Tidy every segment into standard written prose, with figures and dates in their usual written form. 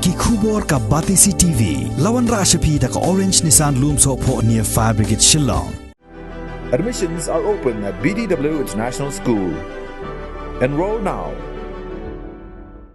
ki khubor ka Batisi TV lawan rashapi da ka Orange Nissan Lumso po near Fire Brigade Shillong. Admissions are open at BDW International School. Enroll now.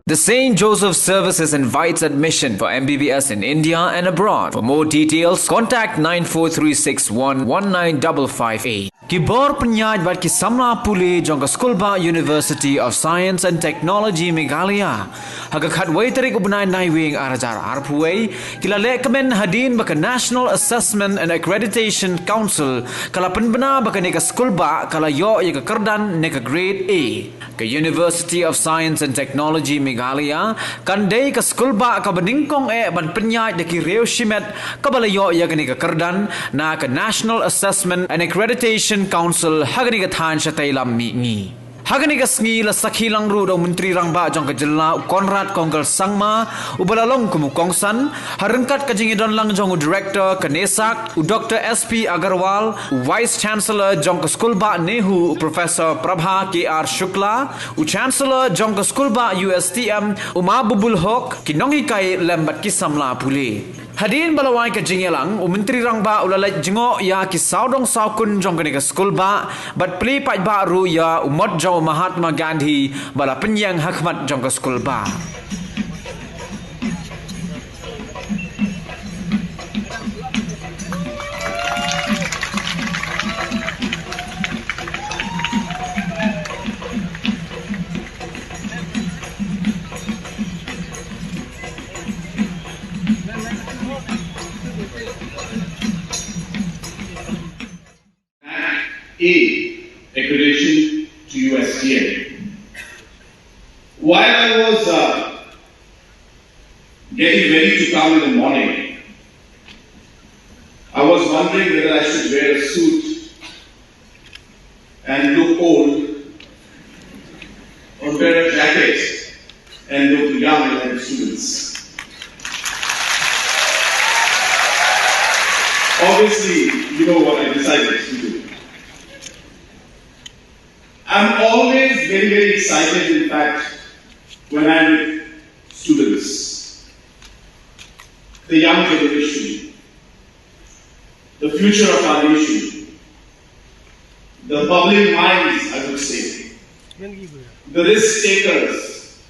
The St. Joseph Services invites admission for MBBS in India and abroad. For more details, contact 943611955. Kibor penyaj bat ki samla puli jongka Skulba University of Science and Technology Meghalaya. Haga khatway tarik ubnay naiwing arajar arpuway kila lekamen hadin baka National Assessment and Accreditation Council kala penbena baka neka Skulba kala yo ya Kyrdan neka grade A. Ke University of Science and Technology Meghalaya kandai ka Skulba ka beningkong ban penyaj deki reo shimet kabala yo ya neka Kyrdan na ka National Assessment and Accreditation Council hagani ka than siya taylam mi hagani ka sngi la sakhilang ru do menteri rangba jong ka jilla Konrad Kongkal Sangma ubalalong kumukongsan harengkat ka Jingïaroh lang jong director ka Naac Dr. SP Agarwal vice chancellor jong ka Skulba Nehu Professor Prabha KR Shukla chancellor jong ka Skulba USTM Umabubul Hok kinongi kai lembat kisamla puli. Hadin balawai ka Jingïaroh menteri rangba ulalai jingo ya ki saudong saukun jong ka Skulba bat pli pai ba ru ya umot jong Mahatma Gandhi bala penyang hakmat jong ka Skulba. A accreditation to USDA. While I was getting ready to come in the morning, I was wondering whether I should wear a suit and look old or wear a jacket and look young like the students. Obviously, you know what I decided to do. I'm always very, very excited, in fact, when I'm with students, the young generation, the future of our nation, the bubbling minds, I would say, the risk takers.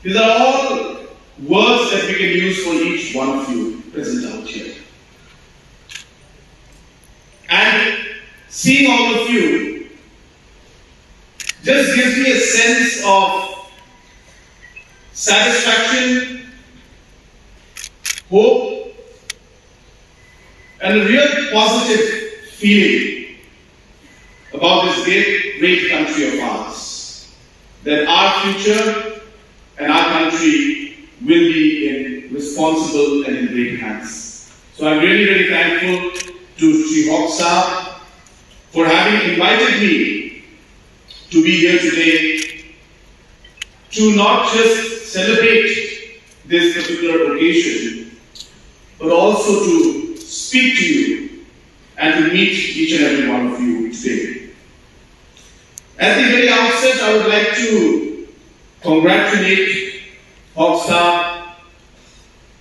These are all words that we can use for each one of you present out here. And seeing all of you just gives me a sense of satisfaction, hope, and a real positive feeling about this great country of ours. That our future and our country will be in responsible and in great hands. So I'm really, really thankful to Sri Hoxha for having invited me to be here today to not just celebrate this particular occasion, but also to speak to you and to meet each and every one of you today. At the very outset, I would like to congratulate Hoxha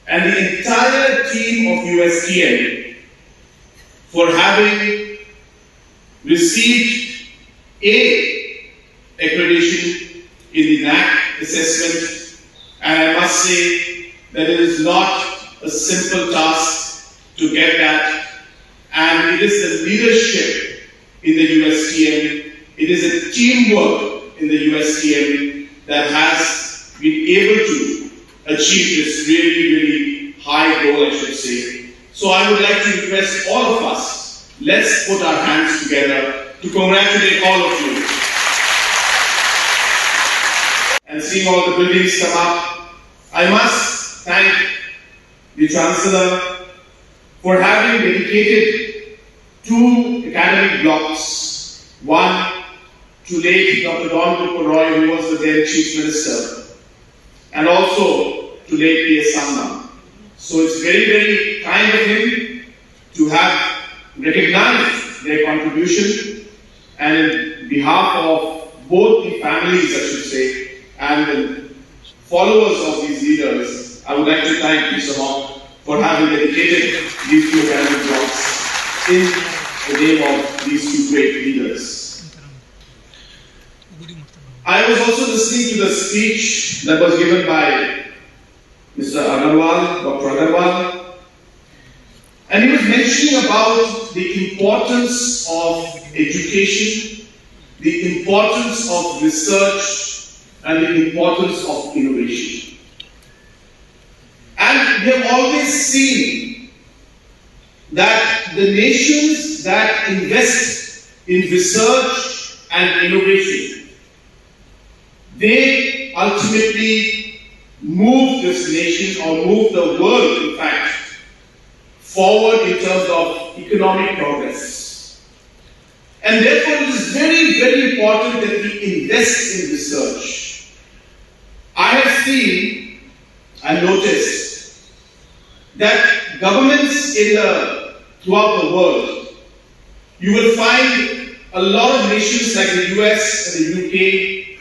and the entire team of USTM for having received A accreditation in the Naac assessment, and I must say that it is not a simple task to get that, and it is the leadership in the USTM, it is a teamwork in the USTM that has been able to achieve this really, really high goal, I should say. So I would like to request all of us, let's put our hands together to congratulate all of you. And seeing all the buildings come up, I must thank the Chancellor for having dedicated 2 academic blocks. One to late Dr. Don Roy, who was the then Chief Minister, and also to late P.S. Sangma. So it's very, very kind of him to have recognized their contribution, and on behalf of both the families, I should say, and the followers of these leaders, I would like to thank Mr. Mock for having dedicated these two academic blocks in the name of these two great leaders. I was also listening to the speech that was given by Mr. Agarwal, Dr. Agarwal, and he was mentioning about the importance of education, the importance of research, and the importance of innovation. And we have always seen that the nations that invest in research and innovation, they ultimately move this nation, or move the world, in fact, forward in terms of economic progress. And therefore it is very, very important that we invest in research. I have seen and noticed that governments throughout the world, you will find a lot of nations like the US and the UK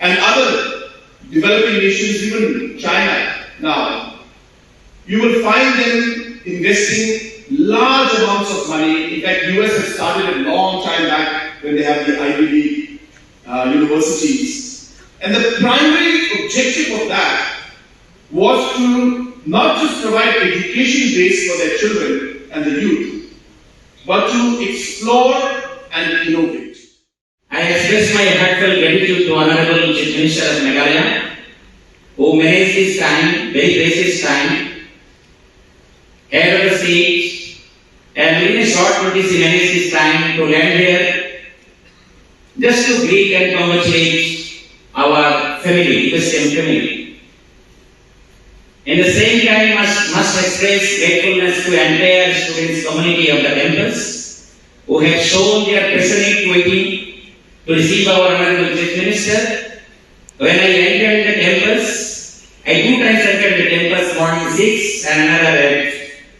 and other developing nations, even China now, you will find them investing large amounts of money. In fact, US has started a long time back when they have the Ivy League universities. And the primary objective of that was to not just provide education base for their children and the youth, but to explore and innovate. I express my heartfelt gratitude to Honorable Chief Minister of Meghalaya, who managed his time, very precious time, head of the state, and within a short notice he managed his time to land here just to greet and congratulate our family, Utsm family. In the same time, must express gratefulness to the entire students community of the campus who have shown their passionate waiting to receive our Honorable Chief Minister. When I entered the campus, I 2 times entered the campus, morning 6 and another at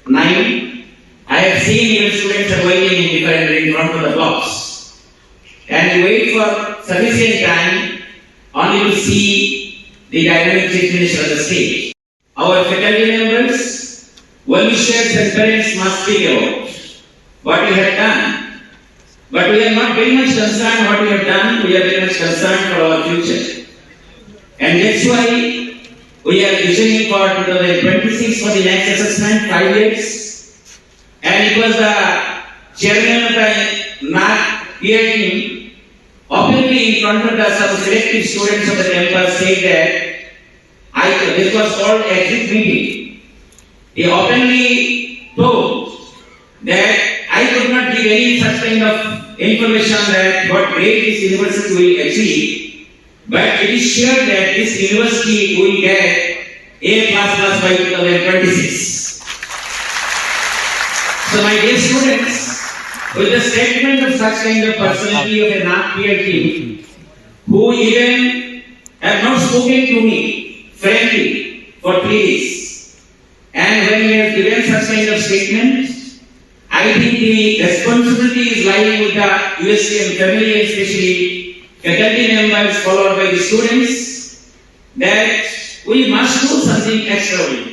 9. I have seen even students are waiting in front of the blocks. And we wait for sufficient time only to see the dynamic Chief Minister of the state. Our faculty members, well-wishers and parents must speak about what we have done. But we are not very much concerned what we have done, we are very much concerned for our future. And that's why we are visioning for 2026 for the next assessment, 5 years. And it was the chairman of the Naac peer team openly in front of some selective students of the campus said that this was called exit meeting. He openly told that I could not give any such kind of information that what grade this university will achieve, but it is sure that this university will get A++ by 2026. So my dear students, with the statement of such kind of personality of a Naac peer team, who even have not spoken to me frankly for 3 days, and when he has given such kind of statement, I think the responsibility is lying with the USCM family, especially faculty members followed by the students, that we must do something extraordinary.